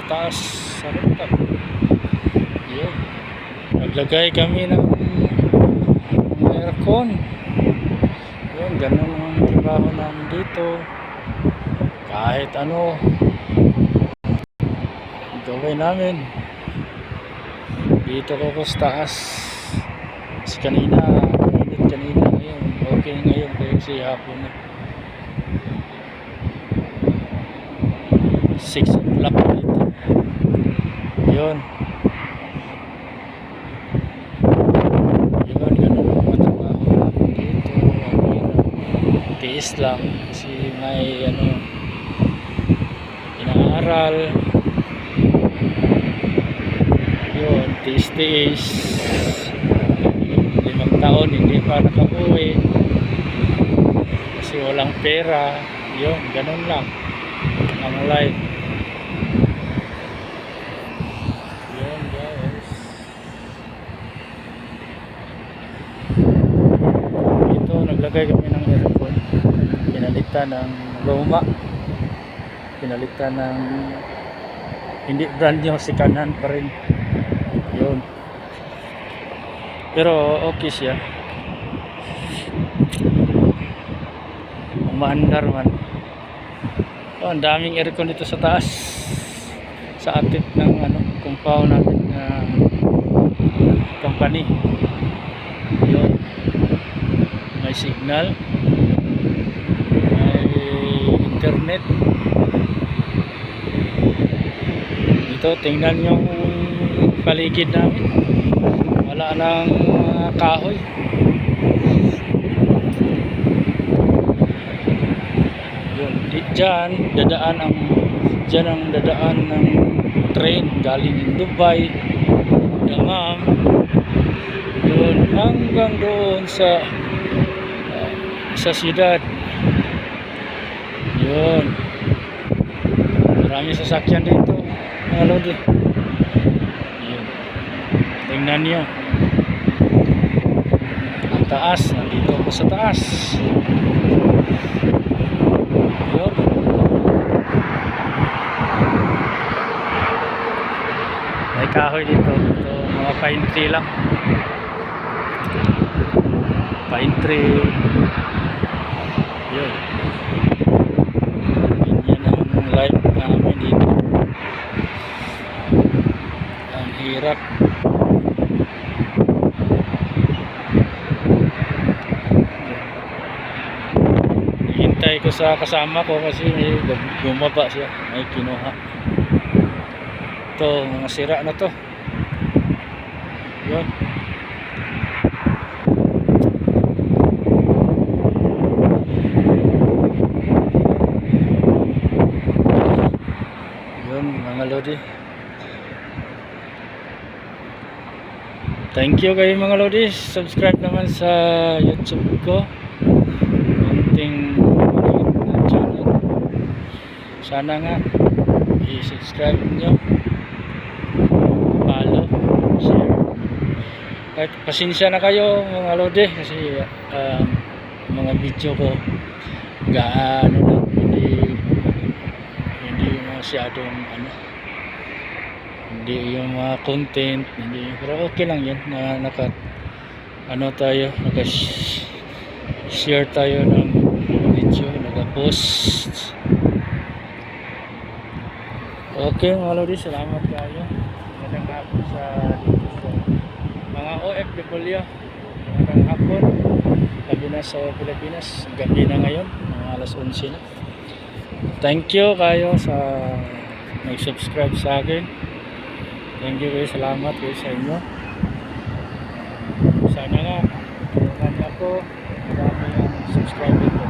taas sa rooftop. Yun. Naglagay kami ng aircon. Yun, ganun ang trabaho namin dito. Kahit ano gawin namin dito ko sa taas. Kasi kanina mainit kanina, ngayon okay ngayon kasi hapon na 6 o'clock na ito. Yun, ganun ang mga trabaho namin dito. Tiis lang kasi may inaaral. Yun, tiis 5 taon hindi pa nakauwi kasi walang pera. Yun, ganun lang ang life. Yun guys, ito naglagay kami ng aircon, pinalitan ng luma, pinalitan ng hindi brand new, sikanan pa rin. Yun, pero okay siya, umaandar man. Oh, ang daming aircon dito sa taas sa atip ng compound natin na company. Yun, may signal, may internet. Ito, tingnan nyo paligid namin, wala nang kahoy. Yun, dyan ang dadaan ng train galing Dubai, Dammam, yun hanggang doon sa siyudad. Yun, marami sasakyan dito mga lodi. Yun, tingnan nyo ang taas, nandito ako sa taas. Yun, may kahoy dito. Ito, mga pine tree lang, pine tree. Yun, yan ang life namin dito. Ang hirap. Hintay ko sa kasama ko kasi bumaba siya, may kinuha. Ito, mga sira na to. Yun, mga lodi. Thank you kayo mga lodi. Subscribe naman sa YouTube ko, konting channel. Sana nga i-subscribe nyo, follow, share. Kahit pasensya na kayo mga lodi kasi mga video ko gaano lang, hindi masyadong hindi yung mga content, hindi, pero okay lang yun na naka-share tayo ng video, naka-post. Okay mga lodi, salamat kayo. Magandang hapon sa mga OFW. Magandang hapon, gabi na sa Pilipinas, gabi na ngayon, mga alas 11 na. Thank you kayo sa nag-subscribe sa akin. Thank you kayo, salamat kayo sa inyo. Sana nga tulungan ako, marami ang subscriber ko.